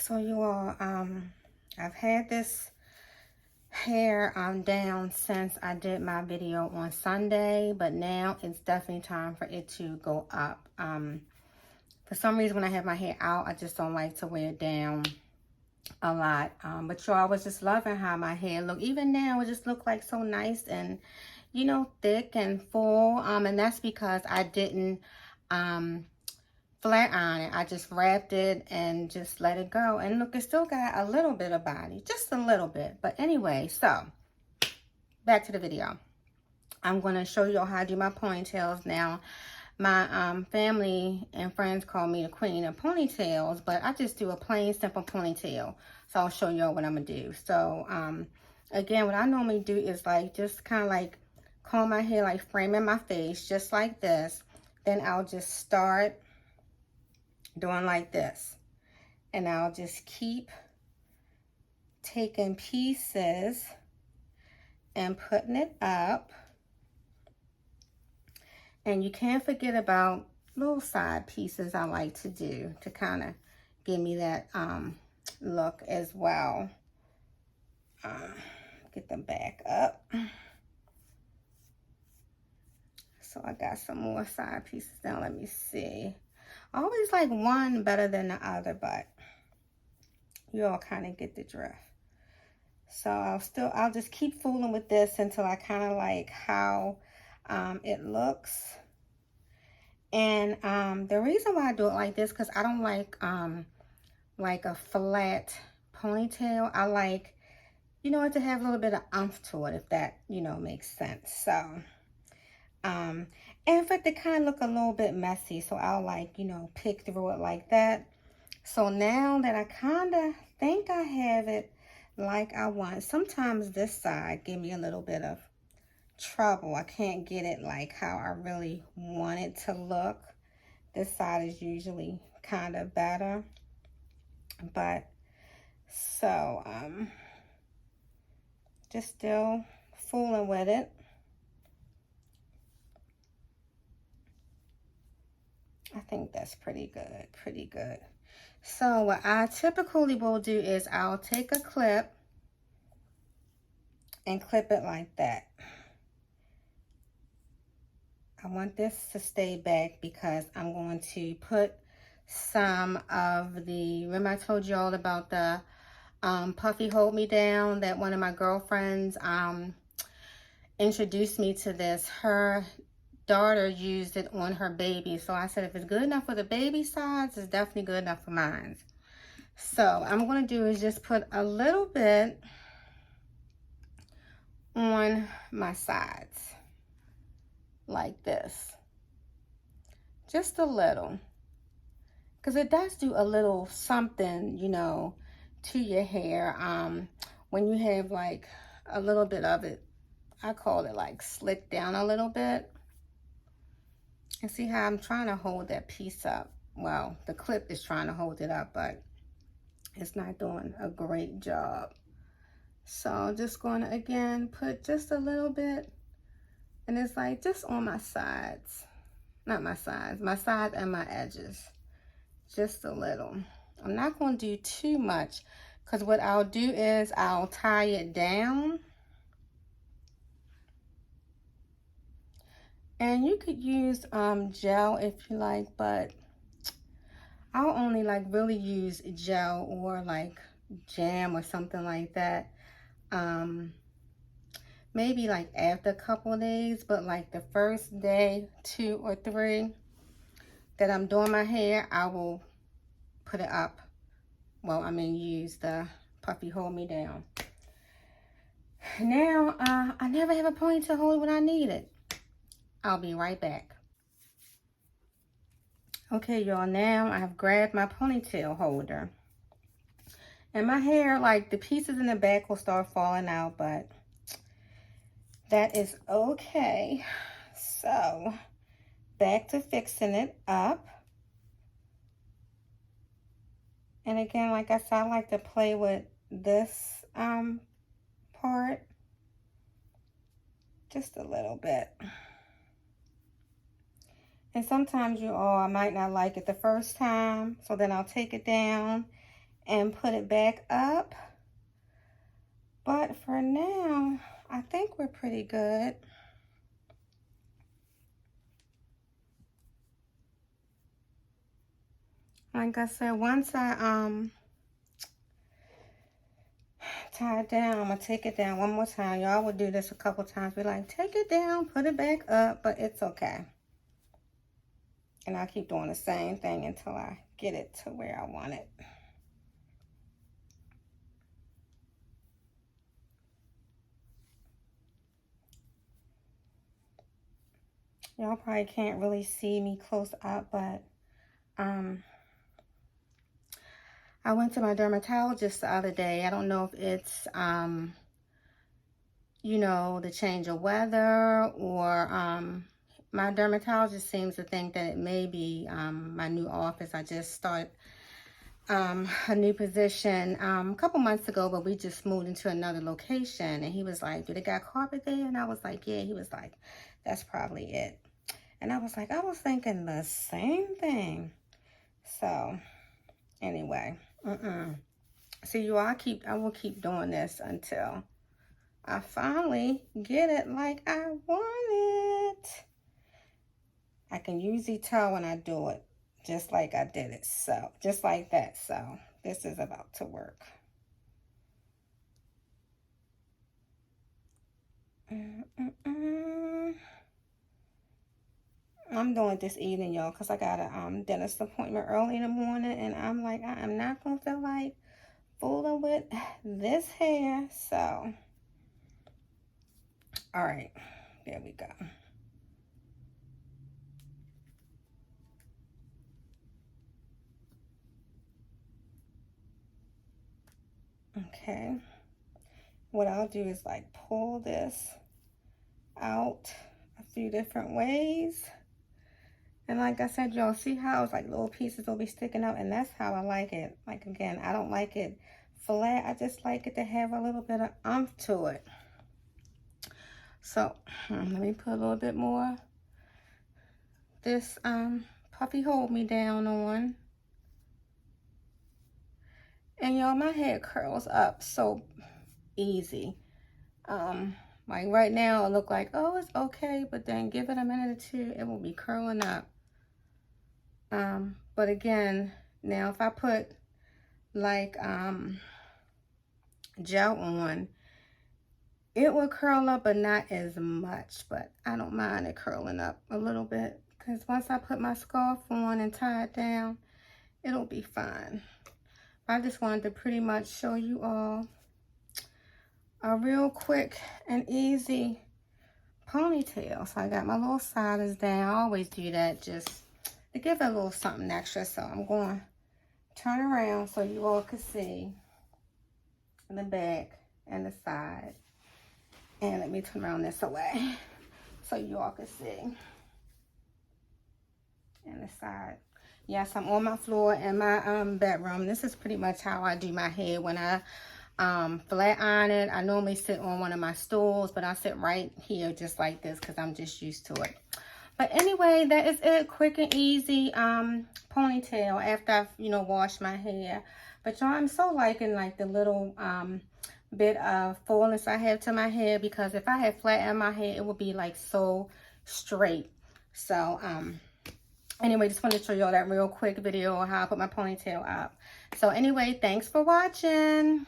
So you all, I've had this hair down since I did my video on Sunday, but now it's definitely time for it to go up. For some reason, when I have my hair out, I just don't like to wear it down a lot. But y'all, I was just loving how my hair look. Even now, it just look like so nice and, you know, thick and full. And that's because I didn't flat iron it. I just wrapped it and just let it go. And look, it still got a little bit of body, just a little bit. But anyway, so back to the video. I'm going to show you all how I do my ponytails now. My family and friends call me the queen of ponytails, but I just do a plain, simple ponytail. So I'll show y'all what I'm going to do. So, again, what I normally do is like, just kind of like comb my hair, like framing my face, just like this. Then I'll just start doing like this. And I'll just keep taking pieces and putting it up. And you can't forget about little side pieces I like to do to kind of give me that look as well. Get them back up. So I got some more side pieces now. Let me see. I always like one better than the other, but you all kind of get the drift. So I'll just keep fooling with this until I kind of like how it looks. And the reason why I do it like this, because I don't like a flat ponytail. I like, you know, to have a little bit of oomph to it, if that, you know, makes sense. So and for it to kind of look a little bit messy, so I'll like, you know, pick through it like that. So now that I kind of think I have it like I want, sometimes this side give me a little bit of trouble. I can't get it like how I really want it to look. This side is usually kind of better. But so just still fooling with it. I think that's pretty good, pretty good. So what I typically will do is I'll take a clip and clip it like that. I want this to stay back because I'm going to put some of the, remember I told you all about the puffy hold me down that one of my girlfriends introduced me to this. Her daughter used it on her baby. So I said, if it's good enough for the baby size, it's definitely good enough for mine. So I'm going to do is just put a little bit on my sides. Like this, just a little, because it does do a little something, you know, to your hair. When you have like a little bit of it, I call it like slick down a little bit. And see how I'm trying to hold that piece up. Well, the clip is trying to hold it up, but it's not doing a great job. So I'm just going to again put just a little bit. And it's like just on my sides, not my sides, my sides and my edges, just a little. I'm not going to do too much because what I'll do is I'll tie it down. And you could use gel if you like, but I'll only like really use gel or like jam or something like that. Maybe like after a couple of days, but like the first day, 2 or 3 that I'm doing my hair, I will put it up. Well, I mean, use the puffy hold me down. Now, I never have a ponytail hold when I need it. I'll be right back. Okay, y'all, now I have grabbed my ponytail holder. And my hair, like the pieces in the back will start falling out, but that is okay. So, back to fixing it up. And again, like I said, I like to play with this part just a little bit. And sometimes I might not like it the first time, so then I'll take it down and put it back up. But for now, I think we're pretty good. Like I said, once I tie it down, I'm gonna take it down one more time. Y'all will do this a couple times. Be like, take it down, put it back up, but it's okay. And I keep doing the same thing until I get it to where I want it. Y'all probably can't really see me close up, but I went to my dermatologist the other day. I don't know if it's, you know, the change of weather, or my dermatologist seems to think that it may be my new office. I just started a new position a couple months ago, but we just moved into another location. And he was like, do they got carpet there? And I was like, yeah. He was like, that's probably it. And I was like, I was thinking the same thing. So anyway, so you all, I will keep doing this until I finally get it like I want it. I can usually tell when I do it, just like I did it. So just like that. So this is about to work. I'm doing it this evening, y'all, because I got a dentist appointment early in the morning, and I'm like, I am not going to feel like fooling with this hair. So, all right, there we go. Okay, what I'll do is like pull this out a few different ways. And like I said, y'all see how it's like little pieces will be sticking out, and that's how I like it. Like, again, I don't like it flat. I just like it to have a little bit of oomph to it. So let me put a little bit more this puffy hold me down on. And y'all, my hair curls up so easy. Like right now it look like, oh, it's okay, but then give it a minute or two, it will be curling up. But again, now if I put like gel on, it will curl up, but not as much. But I don't mind it curling up a little bit, because once I put my scarf on and tie it down, it'll be fine. I just wanted to pretty much show you all a real quick and easy ponytail. So I got my little siders down. I always do that just to give it a little something extra. So I'm going to turn around so you all can see the back and the side. And let me turn around this away so you all can see. And the side. Yes, I'm on my floor in my bedroom. This is pretty much how I do my hair when I flat iron it. I normally sit on one of my stools, but I sit right here just like this because I'm just used to it. But anyway, that is it. Quick and easy ponytail after I've, you know, washed my hair. But y'all, I'm so liking like the little bit of fullness I have to my hair, because if I had flat ironed my hair, it would be like so straight. So anyway, just wanted to show y'all that real quick video of how I put my ponytail up. So anyway, thanks for watching.